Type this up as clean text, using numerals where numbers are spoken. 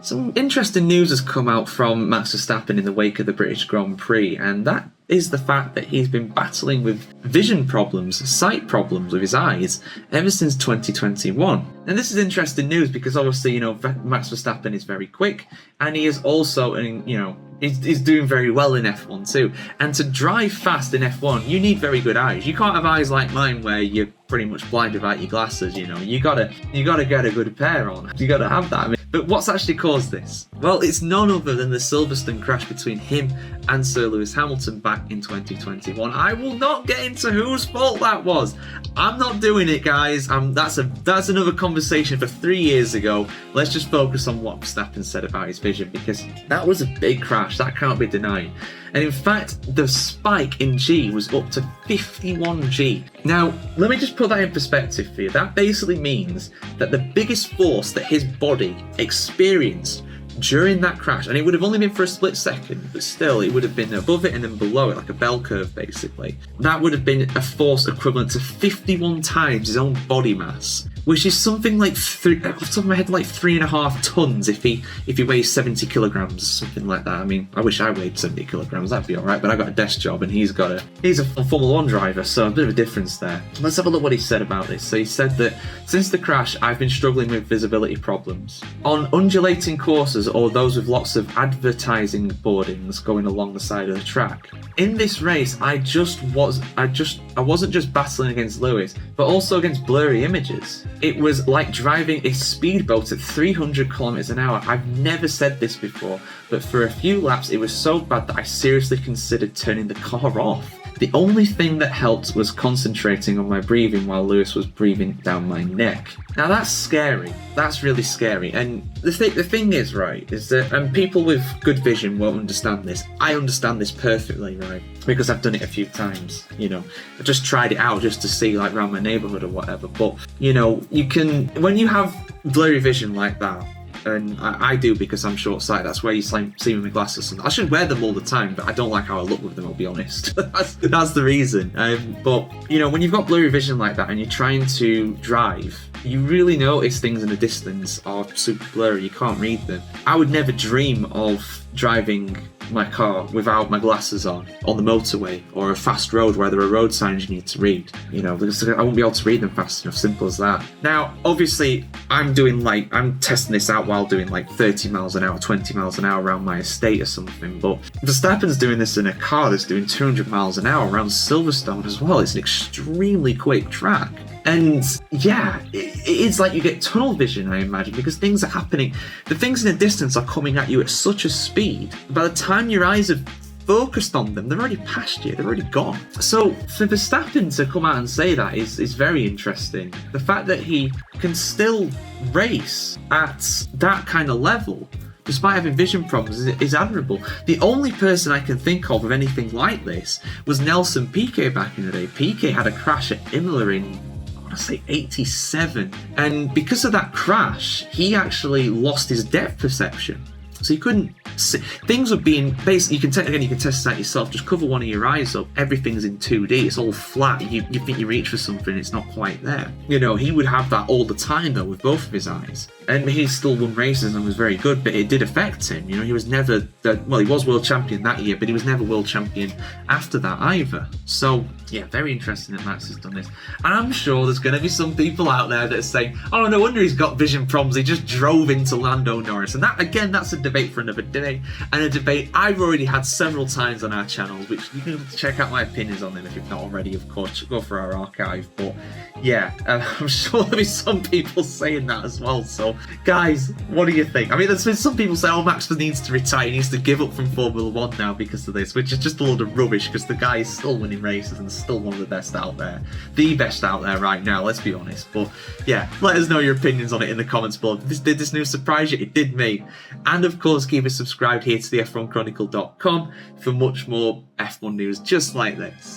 Some interesting news has come out from Max Verstappen in the wake of the British Grand Prix, and that is the fact that he's been battling with vision problems, sight problems with his eyes ever since 2021. And this is interesting news because obviously, you know, Max Verstappen is very quick, and he is also, you know, he's doing very well in F1 too. And to drive fast in F1, you need very good eyes. You can't have eyes like mine where you're pretty much blind without your glasses, you know. You gotta get a good pair on. You gotta have that. I mean, but what's actually caused this? Well, it's none other than the Silverstone crash between him and Sir Lewis Hamilton back in 2021. I will not get into whose fault that was. I'm not doing it, guys. That's another conversation for 3 years ago. Let's just focus on what Verstappen said about his vision, because that was a big crash. That can't be denied. And in fact, the spike in G was up to 51 G. Now, let me just put that in perspective for you. That basically means that the biggest force that his body experienced during that crash, and it would have only been for a split second, but still it would have been above it and then below it, like a bell curve basically. That would have been a force equivalent to 51 times his own body mass, which is something like off the top of my head, like 3.5 tons if he weighs 70 kilograms, something like that. I mean, I wish I weighed 70 kilograms, that'd be alright, but I got a desk job and he's a Formula 1 driver, so a bit of a difference there. Let's have a look what he said about this. So he said that since the crash, I've been struggling with visibility problems. On undulating courses or those with lots of advertising boardings going along the side of the track. In this race, I wasn't just battling against Lewis, but also against blurry images. It was like driving a speedboat at 300 kilometers an hour. I've never said this before, but for a few laps, it was so bad that I seriously considered turning the car off. The only thing that helped was concentrating on my breathing while Lewis was breathing down my neck. Now that's scary. That's really scary. And the thing is, right, is that, and people with good vision won't understand this. I understand this perfectly, right? Because I've done it a few times, you know. I just tried it out just to see, like, around my neighborhood or whatever. But, you know, you can, when you have blurry vision like that, and I do because I'm short-sighted. That's where you see me with my glasses. I should wear them all the time, but I don't like how I look with them, I'll be honest. that's the reason. But, you know, when you've got blurry vision like that and you're trying to drive, you really notice things in the distance are super blurry. You can't read them. I would never dream of driving my car without my glasses on the motorway or a fast road where there are road signs you need to read, you know, because I won't be able to read them fast enough. Simple as that. Now, obviously, I'm testing this out while doing like 30 miles an hour, 20 miles an hour around my estate or something, but Verstappen's doing this in a car that's doing 200 miles an hour around Silverstone as well. It's an extremely quick track. And yeah, it's like you get tunnel vision, I imagine, because things are happening. The things in the distance are coming at you at such a speed. By the time your eyes have focused on them, they're already past you, they're already gone. So for Verstappen to come out and say that is very interesting. The fact that he can still race at that kind of level, despite having vision problems, is admirable. The only person I can think of anything like this was Nelson Piquet back in the day. Piquet had a crash at Imola in, I say 87, and because of that crash he actually lost his depth perception, so he couldn't see. Things were being basically, you can test that yourself. Just cover one of your eyes up, everything's in 2D, it's all flat. You think you reach for something, it's not quite there. You know, he would have that all the time though with both of his eyes, and he still won races and was very good, but it did affect him. You know, he was never he was world champion that year, but he was never world champion after that either. So yeah, very interesting that Max has done this. And I'm sure there's going to be some people out there that are saying, oh, no wonder he's got vision problems, he just drove into Lando Norris. And that, again, that's a debate for another day, and a debate I've already had several times on our channel, which you can check out my opinions on them if you've not already, of course. Go for our archive. But yeah, I'm sure there'll be some people saying that as well. So guys, what do you think? I mean, there's been some people say, oh, Max needs to retire, he needs to give up from Formula 1 now because of this, which is just a load of rubbish, because the guy is still winning races and still one of the best out there. The best out there right now, let's be honest. But yeah, let us know your opinions on it in the comments below. Did this news surprise you? It did me. And of course, keep it subscribed here to the F1Chronicle.com for much more F1 news just like this.